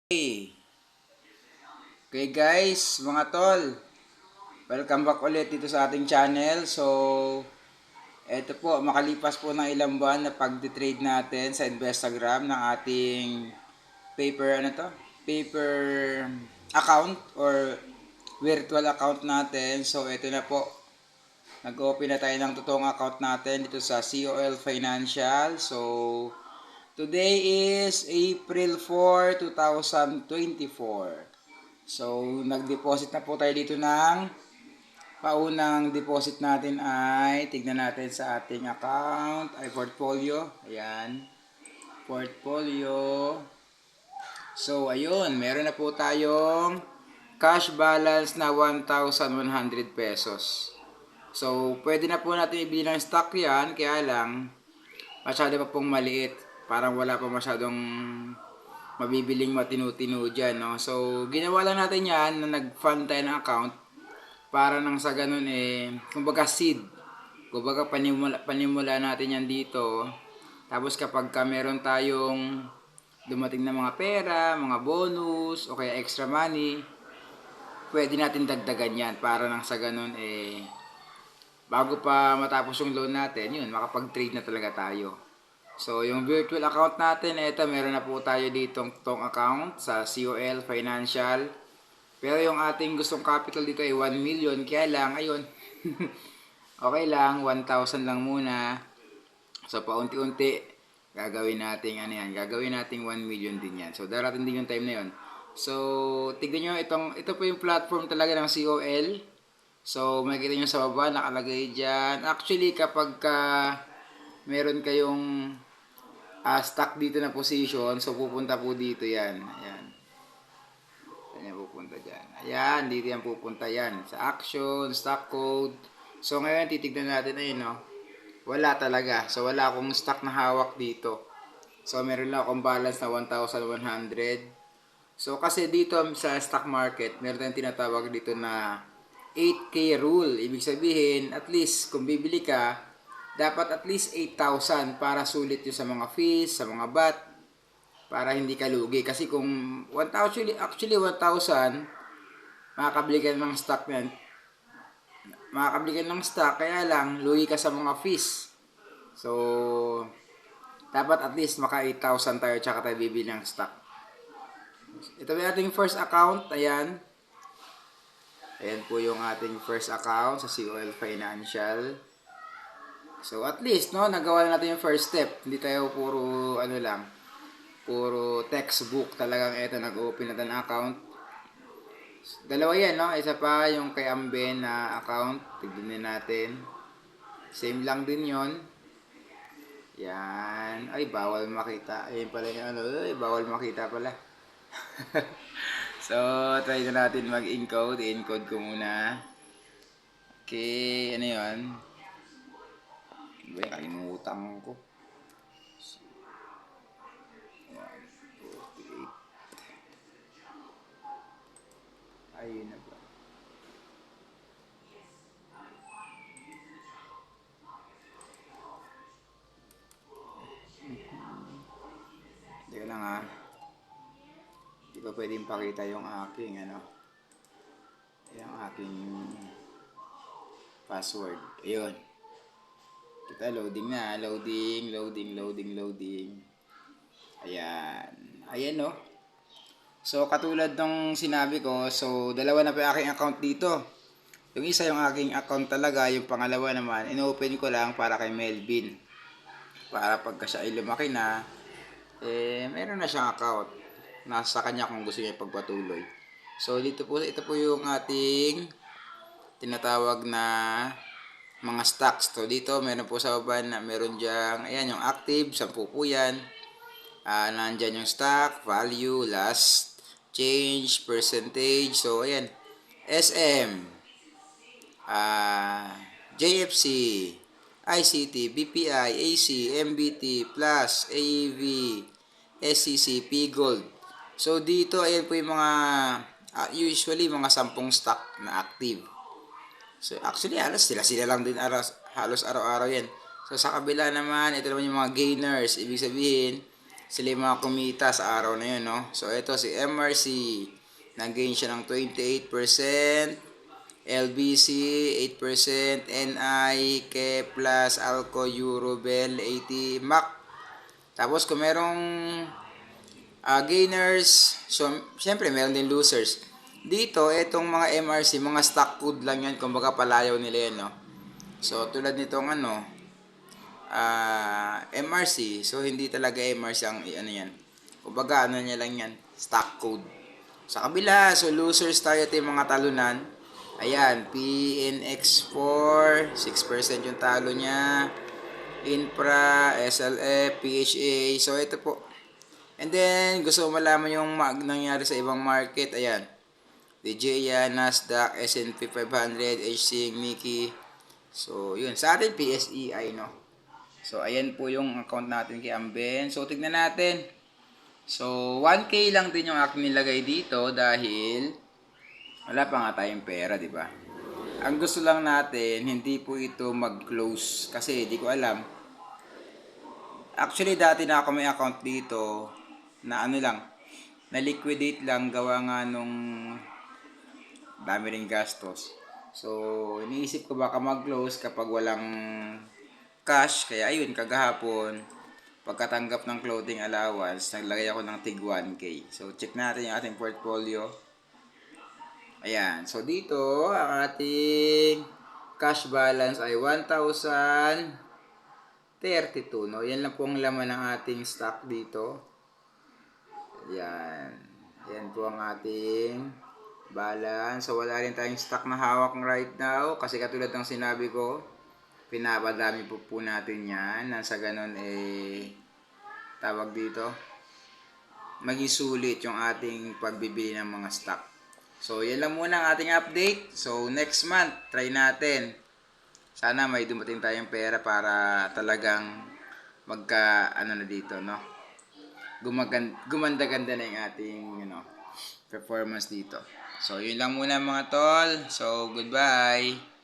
Okay guys, mga tol, welcome back ulit dito sa ating channel. So, eto po, makalipas po ng ilang buwan na pag-trade natin sa Instagram ng ating paper account or virtual account natin. So, eto na po, nag-open na tayo ng totoong account natin dito sa COL Financial. So, today is April 4, 2024. So, nag-deposit na po tayo dito ng paunang deposit natin ay tignan natin sa ating account ay portfolio. Ayan, portfolio. So, ayun, meron na po tayong cash balance na 1,100 pesos. So, pwede na po natin ibili ng stock yan, kaya lang masyado pa pong maliit. Parang wala pa masyadong mabibiling matinu-tinu dyan, no? So, ginawa lang natin yan na nag-fund tayo ng account para nang sa ganun kumbaga seed. Kumbaga panimula natin yan dito. Tapos kapag meron tayong dumating na mga pera, mga bonus, o kaya extra money, pwede natin dagdagan yan para nang sa ganun bago pa matapos yung loan natin, yun, makapag-trade na talaga tayo. So, yung virtual account natin, ito, meron na po tayo ditong tong account sa COL Financial. Pero yung ating gustong capital dito ay 1 million. Kaya lang, ayun, okay lang, 1,000 lang muna. So, paunti-unti, gagawin natin, gagawin natin 1 million din yan. So, darating din yung time na yun. So, tignan nyo, ito po yung platform talaga ng COL. So, makikita nyo sa baba, nakalagay dyan. Actually, kapag meron kayong stock dito na position, so pupunta po dito yan. Ayan. Ayan pupunta dyan. Ayan, dito yan pupunta yan. Sa action, stock code. So ngayon, titignan natin ayun, no? Wala talaga. So wala akong stock na hawak dito. So meron lang akong balance na 1,100. So kasi dito sa stock market, meron tayong tinatawag dito na 8K rule. Ibig sabihin, at least kung bibili ka, dapat at least 8,000 para sulit yun sa mga fees, sa mga bat, para hindi ka lugi. Kasi kung 1,000, actually 1,000, makakabili ka ng stock yan. Makakabili ka ng stock, kaya lang, lugi ka sa mga fees. So, dapat at least maka 8,000 tayo, tsaka tayo bibili ng stock. Ito yung ating first account, ayan. Ayan po yung ating first account sa COL Financial. So at least, no, nagawa na natin yung first step. Hindi tayo puro puro textbook. Talagang ito, nag-open na tayo ng account. Dalawa yan, no? Isa pa yung kay Amben na account. Tignan natin. Same lang din yon. Yan. Ay, bawal makita. Ayun pala yung bawal makita pala. So, try na natin mag-encode. I-encode ko muna. Okay, ano yun? Kalimutan ko. 148. Ayun na ba? Hindi ko lang Hindi ko pwedeng pakita yung aking yung aking password. Ayun. Kita loading na. Loading. Ayan. Ayan, no? So, katulad ng sinabi ko, so, dalawa na pa yung aking account dito. Yung isa yung aking account talaga, yung pangalawa naman, inopen ko lang para kay Melvin. Para pagka siya ay lumaki na, meron na siyang account. Nasa kanya kung gusto niya ipagpatuloy. So, ito po yung ating tinatawag na mga stocks. So, dito, meron po sa baba na meron diyang, ayan, yung active, 10 po yan. Nandyan yung stock, value, last, change, percentage. So, ayan, SM, JFC, ICT, BPI, AC, MBT, Plus, AEV, SCC, P-Gold. So, dito, ayan po yung mga, usually, mga 10 stock na active. So, actually, sila lang din halos araw-araw yan. So, sa kabila naman, ito naman yung mga gainers. Ibig sabihin, sila yung mga kumita sa araw na yun, no? So, ito si MRC, nag-gain siya ng 28%, LBC 8%, NI, Keplas, Alco, Eurobel 80, MAC. Tapos kung merong gainers, so syempre meron din losers. Dito, itong mga MRC, mga stock code lang yan, kumbaga palayaw nila yan, no? So, tulad nitong MRC, so hindi talaga MRC ang ano yan. Kumbaga ano niya lang yan, stock code. Sa kabila, so losers tayo, ito yung mga talunan. Ayan, PNX4, 6% yung talo niya. Infra, SLF, PHA, so ito po. And then, gusto mo malaman yung nangyari sa ibang market, ayan. DJI, Nasdaq, S&P 500, HC, Nikkei. So, yun. Sa atin, PSEI, no? So, ayan po yung account natin kay Amben. So, tignan natin. So, 1K lang din yung aking nilagay dito dahil wala pa nga tayong pera, di ba? Ang gusto lang natin, hindi po ito mag-close kasi di ko alam. Actually, dati na ako may account dito na ano lang, na-liquidate lang gawa nga nung dami ring gastos. So, iniisip ko baka mag-close kapag walang cash. Kaya ayun, kagahapon, pagkatanggap ng clothing allowance, naglagay ako ng tig 1K. So, check natin yung ating portfolio. Ayan. So, dito, ang ating cash balance ay 1,032. No? Yan lang po ang laman ng ating stock dito. Ayan. Yan po ang ating balance. So, wala rin tayong stock na hawak right now. Kasi katulad ng sinabi ko, pinapadami po natin yan. Nasa ganun tawag dito, maging sulit yung ating pagbibili ng mga stock. So, yan lang muna ang ating update. So, next month, try natin. Sana may dumating tayong pera para talagang na dito, no? Gumanda-ganda na yung ating, performance dito. So, yun lang muna mga tol. So, goodbye!